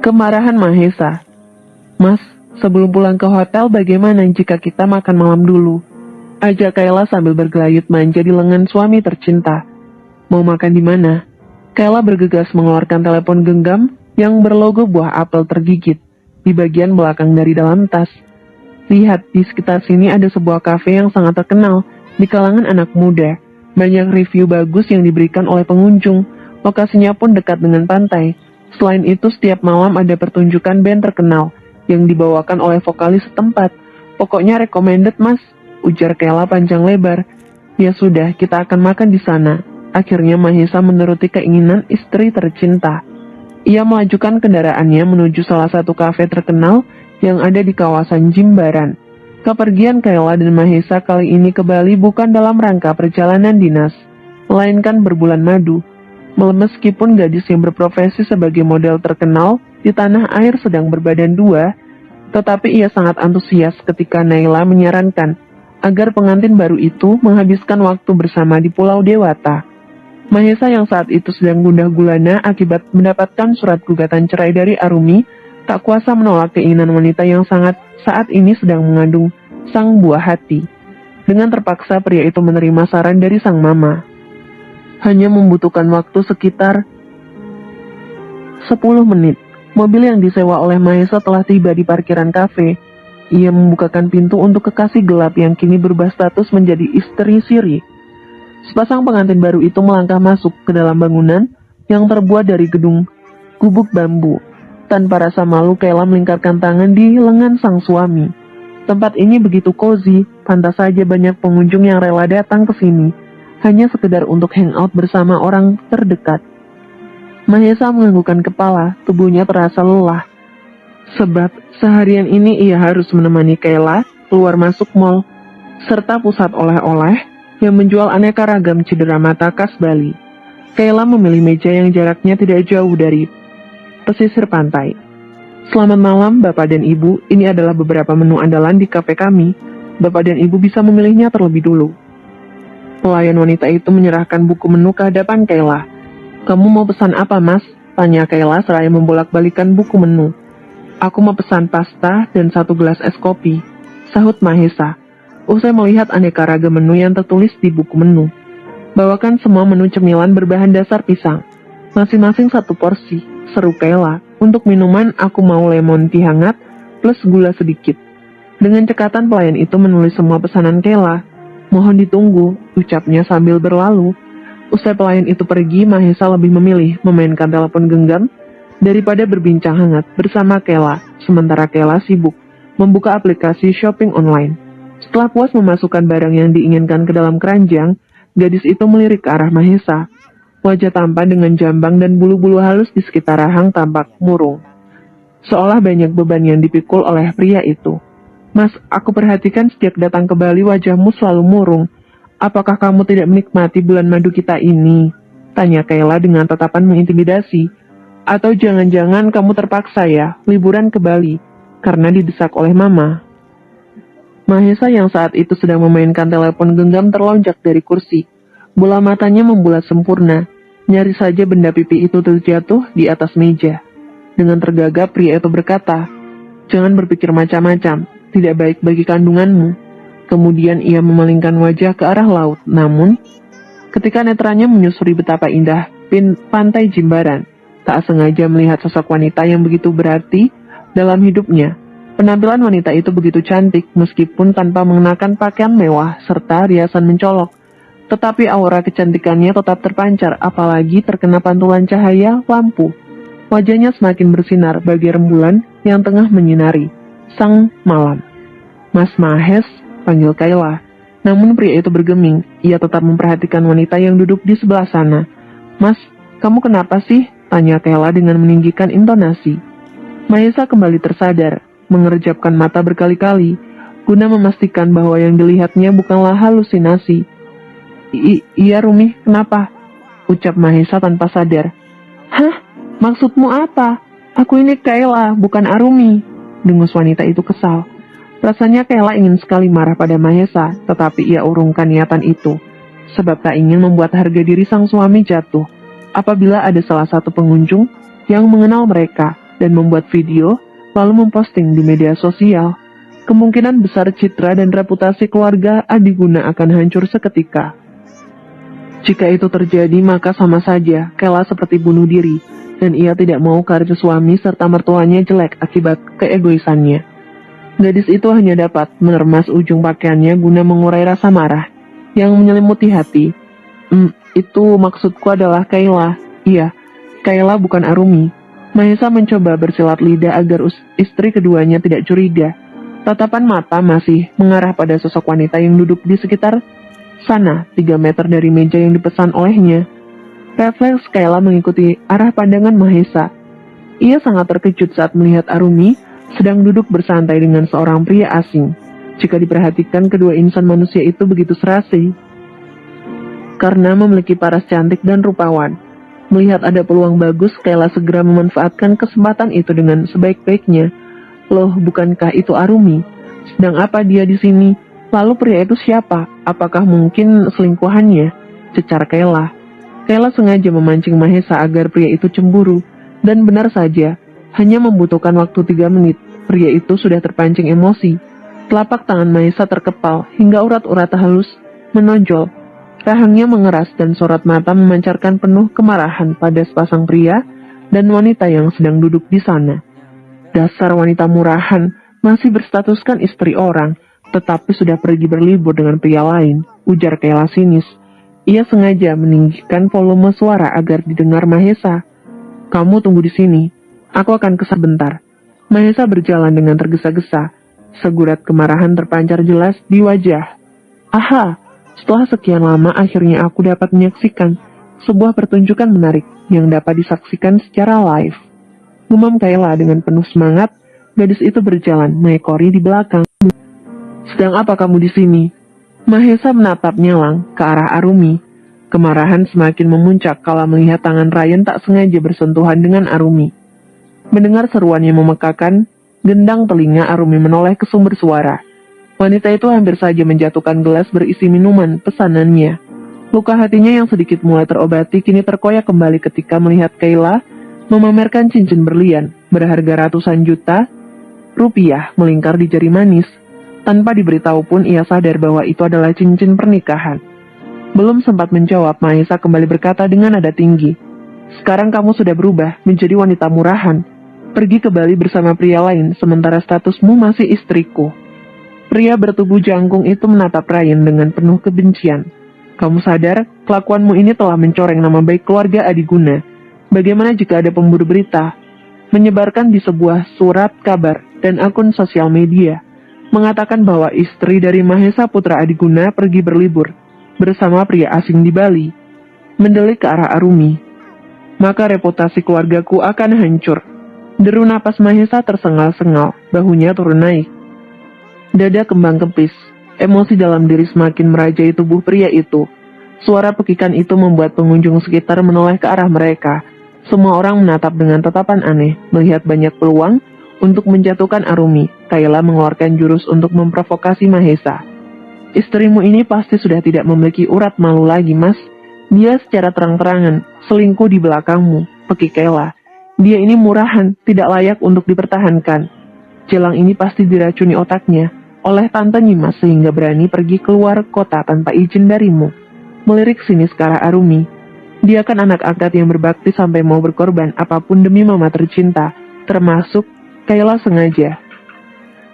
Kemarahan Mahesa. Mas, sebelum pulang ke hotel bagaimana jika kita makan malam dulu? Ajak Kayla sambil bergelayut manja di lengan suami tercinta. Mau makan di mana? Kayla bergegas mengeluarkan telepon genggam yang berlogo buah apel tergigit di bagian belakang dari dalam tas. Lihat, di sekitar sini ada sebuah kafe yang sangat terkenal di kalangan anak muda. Banyak review bagus yang diberikan oleh pengunjung. Lokasinya pun dekat dengan pantai. Selain itu, setiap malam ada pertunjukan band terkenal yang dibawakan oleh vokalis setempat. Pokoknya recommended, Mas, ujar Kayla panjang lebar. Ya sudah, kita akan makan di sana. Akhirnya Mahesa menuruti keinginan istri tercinta. Ia melajukan kendaraannya menuju salah satu kafe terkenal yang ada di kawasan Jimbaran. Kepergian Kayla dan Mahesa kali ini ke Bali bukan dalam rangka perjalanan dinas, melainkan berbulan madu. Meskipun gadis yang berprofesi sebagai model terkenal di tanah air sedang berbadan dua, tetapi ia sangat antusias ketika Naila menyarankan agar pengantin baru itu menghabiskan waktu bersama di Pulau Dewata. Mahesa yang saat itu sedang gundah gulana akibat mendapatkan surat gugatan cerai dari Arumi, tak kuasa menolak keinginan wanita yang saat ini sedang mengandung sang buah hati. Dengan terpaksa pria itu menerima saran dari sang mama. Hanya membutuhkan waktu sekitar 10 menit. Mobil yang disewa oleh Mahesa telah tiba di parkiran kafe. Ia membukakan pintu untuk kekasih gelap yang kini berubah status menjadi istri siri. Sepasang pengantin baru itu melangkah masuk ke dalam bangunan yang terbuat dari gedung gubuk bambu. Tanpa rasa malu, Kayla melingkarkan tangan di lengan sang suami. Tempat ini begitu cozy, pantas saja banyak pengunjung yang rela datang ke sini, hanya sekedar untuk hangout bersama orang terdekat. Mahesa menganggukkan kepala, tubuhnya terasa lelah. Sebab seharian ini ia harus menemani Kayla keluar masuk mall, serta pusat oleh-oleh yang menjual aneka ragam cedera mata khas Bali. Kayla memilih meja yang jaraknya tidak jauh dari pesisir pantai. Selamat malam Bapak dan Ibu, ini adalah beberapa menu andalan di kafe kami. Bapak dan Ibu bisa memilihnya terlebih dulu. Pelayan wanita itu menyerahkan buku menu ke hadapan Kayla. Kamu mau pesan apa, Mas? Tanya Kayla seraya membolak-balikan buku menu. Aku mau pesan pasta dan 1 gelas es kopi, sahut Mahesa. Usai melihat aneka ragam menu yang tertulis di buku menu. Bawakan semua menu cemilan berbahan dasar pisang. Masing-masing 1 porsi, seru Kayla. Untuk minuman, aku mau lemon tea hangat plus gula sedikit. Dengan cekatan pelayan itu menulis semua pesanan Kayla. Mohon ditunggu, ucapnya sambil berlalu. Usai pelayan itu pergi, Mahesa lebih memilih memainkan telepon genggam daripada berbincang hangat bersama Kayla. Sementara Kayla sibuk membuka aplikasi shopping online. Setelah puas memasukkan barang yang diinginkan ke dalam keranjang, gadis itu melirik ke arah Mahesa. Wajah tampan dengan jambang dan bulu-bulu halus di sekitar rahang tampak murung. Seolah banyak beban yang dipikul oleh pria itu. Mas, aku perhatikan setiap datang ke Bali wajahmu selalu murung. Apakah kamu tidak menikmati bulan madu kita ini? Tanya Kayla dengan tatapan mengintimidasi. Atau jangan-jangan kamu terpaksa ya, liburan ke Bali, karena didesak oleh mama. Mahesa yang saat itu sedang memainkan telepon genggam terlonjak dari kursi. Bola matanya membulat sempurna. Nyaris saja benda pipi itu terjatuh di atas meja. Dengan tergagap pria itu berkata, "Jangan berpikir macam-macam, tidak baik bagi kandunganmu." Kemudian ia memalingkan wajah ke arah laut. Namun, ketika netranya menyusuri betapa indah pantai Jimbaran, tak sengaja melihat sosok wanita yang begitu berarti dalam hidupnya. Penampilan wanita itu begitu cantik meskipun tanpa mengenakan pakaian mewah serta riasan mencolok. Tetapi aura kecantikannya tetap terpancar apalagi terkena pantulan cahaya lampu. Wajahnya semakin bersinar bagai rembulan yang tengah menyinari sang malam. Mas Mahes, panggil Kayla. Namun pria itu bergeming, ia tetap memperhatikan wanita yang duduk di sebelah sana. Mas, kamu kenapa sih? Tanya Kayla dengan meninggikan intonasi. Mahesa kembali tersadar. Mengerjapkan mata berkali-kali, guna memastikan bahwa yang dilihatnya bukanlah halusinasi. Iya Rumi, kenapa? Ucap Mahesa tanpa sadar. Hah? Maksudmu apa? Aku ini Kayla, bukan Arumi. Dengus wanita itu kesal. Rasanya Kayla ingin sekali marah pada Mahesa, tetapi ia urungkan niatan itu. Sebab tak ingin membuat harga diri sang suami jatuh. Apabila ada salah satu pengunjung yang mengenal mereka, dan membuat video, lalu memposting di media sosial, kemungkinan besar citra dan reputasi keluarga Adiguna akan hancur seketika. Jika itu terjadi, maka sama saja Kayla seperti bunuh diri, dan ia tidak mau karir suami serta mertuanya jelek akibat keegoisannya. Gadis itu hanya dapat meremas ujung pakaiannya guna mengurai rasa marah yang menyelimuti hati. Itu maksudku adalah Kayla. Iya, Kayla bukan Arumi. Mahesa mencoba bersilat lidah agar istri keduanya tidak curiga. Tatapan mata masih mengarah pada sosok wanita yang duduk di sekitar sana, 3 meter dari meja yang dipesan olehnya. Refleks Kayla mengikuti arah pandangan Mahesa. Ia sangat terkejut saat melihat Arumi sedang duduk bersantai dengan seorang pria asing. Jika diperhatikan, kedua insan manusia itu begitu serasi. Karena memiliki paras cantik dan rupawan. Melihat ada peluang bagus, Kayla segera memanfaatkan kesempatan itu dengan sebaik-baiknya. Loh, bukankah itu Arumi? Sedang apa dia di sini? Lalu pria itu siapa? Apakah mungkin selingkuhannya? Cecar Kayla. Kayla sengaja memancing Mahesa agar pria itu cemburu. Dan benar saja, hanya membutuhkan waktu 3 menit, pria itu sudah terpancing emosi. Telapak tangan Mahesa terkepal hingga urat-urat halus menonjol. Rahangnya mengeras dan sorot mata memancarkan penuh kemarahan pada sepasang pria dan wanita yang sedang duduk di sana. Dasar wanita murahan, masih berstatuskan istri orang, tetapi sudah pergi berlibur dengan pria lain, ujar Kayla sinis. Ia sengaja meninggikan volume suara agar didengar Mahesa. Kamu tunggu di sini, aku akan kesal bentar. Mahesa berjalan dengan tergesa-gesa. Segurat kemarahan terpancar jelas di wajah. Aha! Setelah sekian lama, akhirnya aku dapat menyaksikan sebuah pertunjukan menarik yang dapat disaksikan secara live. Gumam Kayla dengan penuh semangat. Gadis itu berjalan mengekori di belakang. Sedang apa kamu di sini? Mahesa menatap nyalang ke arah Arumi. Kemarahan semakin memuncak kala melihat tangan Ryan tak sengaja bersentuhan dengan Arumi. Mendengar seruan yang memekakan, gendang telinga Arumi menoleh ke sumber suara. Wanita itu hampir saja menjatuhkan gelas berisi minuman pesanannya. Luka hatinya yang sedikit mulai terobati kini terkoyak kembali ketika melihat Kayla memamerkan cincin berlian berharga ratusan juta rupiah melingkar di jari manis. Tanpa diberitahu pun ia sadar bahwa itu adalah cincin pernikahan. Belum sempat menjawab, Mahesa kembali berkata dengan nada tinggi. Sekarang kamu sudah berubah menjadi wanita murahan. Pergi ke Bali bersama pria lain sementara statusmu masih istriku. Pria bertubuh jangkung itu menatap Ryan dengan penuh kebencian. Kamu sadar, kelakuanmu ini telah mencoreng nama baik keluarga Adiguna. Bagaimana jika ada pemburu berita, menyebarkan di sebuah surat kabar dan akun sosial media, mengatakan bahwa istri dari Mahesa putra Adiguna pergi berlibur bersama pria asing di Bali, mendelik ke arah Arumi. Maka reputasi keluargaku akan hancur. Deru napas Mahesa tersengal-sengal, bahunya turun naik. Dada kembang kempis, emosi dalam diri semakin merajai tubuh pria itu. Suara pekikan itu membuat pengunjung sekitar menoleh ke arah mereka. Semua orang menatap dengan tatapan aneh, melihat banyak peluang untuk menjatuhkan Arumi. Kayla mengeluarkan jurus untuk memprovokasi Mahesa. Istrimu ini pasti sudah tidak memiliki urat malu lagi, Mas. Dia secara terang-terangan selingkuh di belakangmu, pekik Kayla. Dia ini murahan, tidak layak untuk dipertahankan. Jelang ini pasti diracuni otaknya oleh Tante Nyimas sehingga berani pergi keluar kota tanpa izin darimu. Melirik sinis ke arah Arumi. Dia kan anak angkat yang berbakti sampai mau berkorban apapun demi mama tercinta, termasuk Kayla sengaja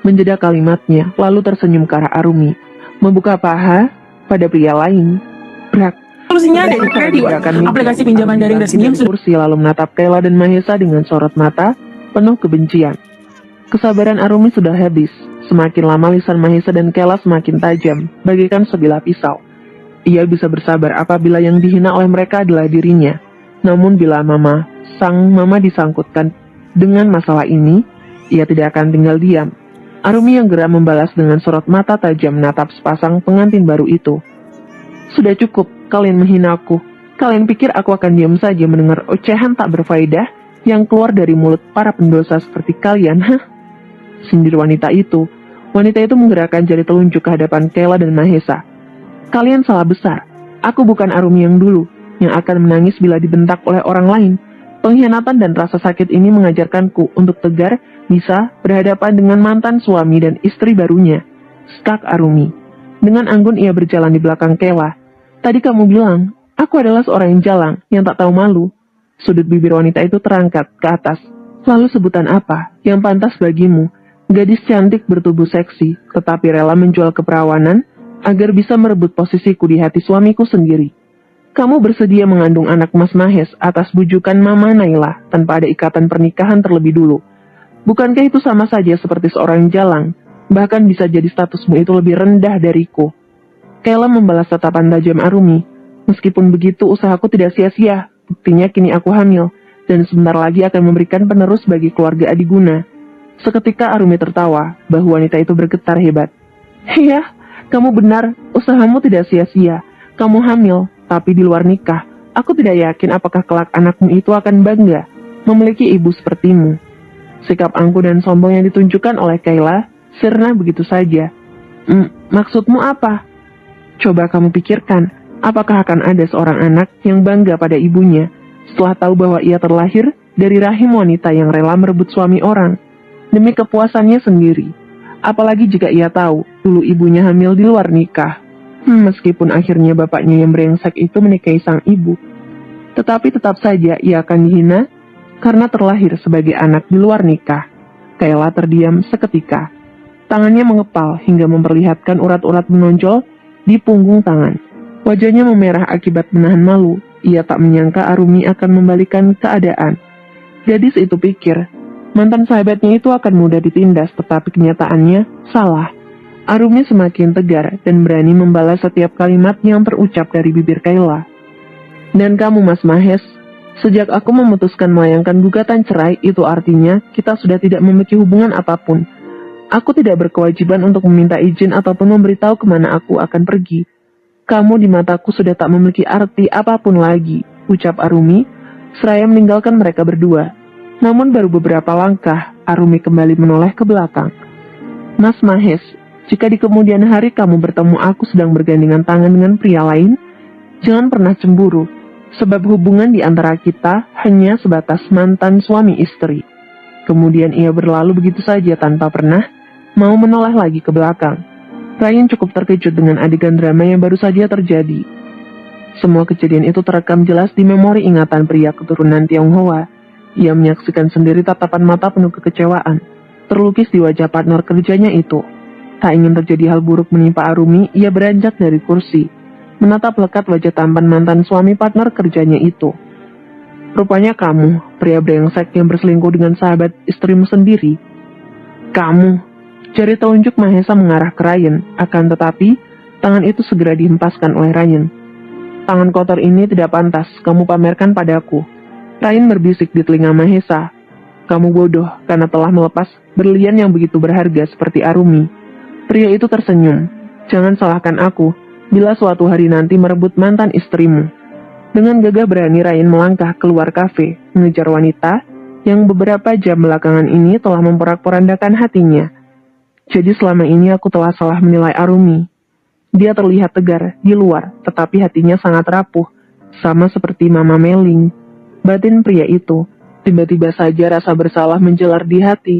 menjeda kalimatnya, lalu tersenyum ke arah Arumi, membuka paha pada pria lain. Brak. Solusinya ada di Krediwan, aplikasi pinjaman daring resmi yang kursi lalu menatap Kayla dan Mahesa dengan sorot mata penuh kebencian. Kesabaran Arumi sudah habis. Semakin lama lisan Mahesa dan Kayla semakin tajam, bagaikan sebilah pisau. Ia bisa bersabar apabila yang dihina oleh mereka adalah dirinya. Namun bila sang mama disangkutkan dengan masalah ini, ia tidak akan tinggal diam. Arumi yang geram membalas dengan sorot mata tajam menatap sepasang pengantin baru itu. Sudah cukup, kalian menghina aku. Kalian pikir aku akan diam saja mendengar ocehan tak berfaedah yang keluar dari mulut para pendosa seperti kalian, hah? Sindir wanita itu. Wanita itu menggerakkan jari telunjuk ke hadapan Kayla dan Mahesa. Kalian salah besar. Aku bukan Arumi yang dulu, yang akan menangis bila dibentak oleh orang lain. Pengkhianatan dan rasa sakit ini mengajarkanku untuk tegar bisa berhadapan dengan mantan suami dan istri barunya, skak Arumi. Dengan anggun ia berjalan di belakang Kayla. Tadi kamu bilang, aku adalah seorang yang jalang, yang tak tahu malu. Sudut bibir wanita itu terangkat ke atas. Lalu sebutan apa yang pantas bagimu? Gadis cantik bertubuh seksi, tetapi rela menjual keperawanan agar bisa merebut posisiku di hati suamiku sendiri. Kamu bersedia mengandung anak Mas Mahes atas bujukan Mama Naila tanpa ada ikatan pernikahan terlebih dulu. Bukankah itu sama saja seperti seorang jalang? Bahkan bisa jadi statusmu itu lebih rendah dariku. Kayla membalas tatapan tajam Arumi. Meskipun begitu usahaku tidak sia-sia. Buktinya kini aku hamil, dan sebentar lagi akan memberikan penerus bagi keluarga Adiguna. Seketika Arumi tertawa, bahu wanita itu bergetar hebat. Iya, kamu benar, usahamu tidak sia-sia. Kamu hamil, tapi di luar nikah. Aku tidak yakin apakah kelak anakmu itu akan bangga memiliki ibu sepertimu. Sikap angkuh dan sombong yang ditunjukkan oleh Kayla sirna begitu saja. Maksudmu apa? Coba kamu pikirkan, apakah akan ada seorang anak yang bangga pada ibunya setelah tahu bahwa ia terlahir dari rahim wanita yang rela merebut suami orang demi kepuasannya sendiri? Apalagi jika ia tahu dulu ibunya hamil di luar nikah. Meskipun akhirnya bapaknya yang brengsek itu menikahi sang ibu, tetapi tetap saja ia akan dihina karena terlahir sebagai anak di luar nikah. Kayla terdiam seketika. Tangannya mengepal hingga memperlihatkan urat-urat menonjol di punggung tangan. Wajahnya memerah akibat menahan malu. Ia tak menyangka Arumi akan membalikan keadaan. Gadis itu pikir, mantan sahabatnya itu akan mudah ditindas, tetapi kenyataannya salah. Arumi semakin tegar dan berani membalas setiap kalimat yang terucap dari bibir Kayla. Dan kamu Mas Mahes, sejak aku memutuskan melayangkan gugatan cerai, itu artinya kita sudah tidak memiliki hubungan apapun. Aku tidak berkewajiban untuk meminta izin ataupun memberitahu kemana aku akan pergi. Kamu di mataku sudah tak memiliki arti apapun lagi, ucap Arumi, seraya meninggalkan mereka berdua. Namun baru beberapa langkah, Arumi kembali menoleh ke belakang. Mas Mahes, jika di kemudian hari kamu bertemu aku sedang bergandengan tangan dengan pria lain, jangan pernah cemburu, sebab hubungan di antara kita hanya sebatas mantan suami istri. Kemudian ia berlalu begitu saja tanpa pernah mau menoleh lagi ke belakang. Ryan cukup terkejut dengan adegan drama yang baru saja terjadi. Semua kejadian itu terekam jelas di memori ingatan pria keturunan Tionghoa. Ia menyaksikan sendiri tatapan mata penuh kekecewaan terlukis di wajah partner kerjanya itu. Tak ingin terjadi hal buruk menimpa Arumi, ia beranjak dari kursi, menatap lekat wajah tampan mantan suami partner kerjanya itu. Rupanya kamu, pria brengsek yang berselingkuh dengan sahabat istrimu sendiri. Kamu, jari telunjuk Mahesa mengarah ke Ryan, akan tetapi, tangan itu segera dihempaskan oleh Ryan. Tangan kotor ini tidak pantas kamu pamerkan padaku. Ryan berbisik di telinga Mahesa. Kamu bodoh karena telah melepas berlian yang begitu berharga seperti Arumi. Pria itu tersenyum. Jangan salahkan aku, bila suatu hari nanti merebut mantan istrimu. Dengan gagah berani Ryan melangkah keluar kafe, mengejar wanita yang beberapa jam belakangan ini telah memporak-porandakan hatinya. Jadi selama ini aku telah salah menilai Arumi. Dia terlihat tegar di luar, tetapi hatinya sangat rapuh, sama seperti Mama Meling. Batin pria itu, tiba-tiba saja rasa bersalah menjelar di hati.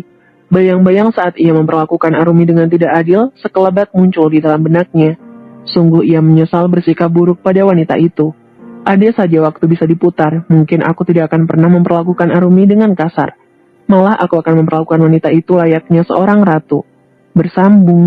Bayang-bayang saat ia memperlakukan Arumi dengan tidak adil, sekelebat muncul di dalam benaknya. Sungguh ia menyesal bersikap buruk pada wanita itu. Ada saja waktu bisa diputar, mungkin aku tidak akan pernah memperlakukan Arumi dengan kasar. Malah aku akan memperlakukan wanita itu layaknya seorang ratu. Bersambung.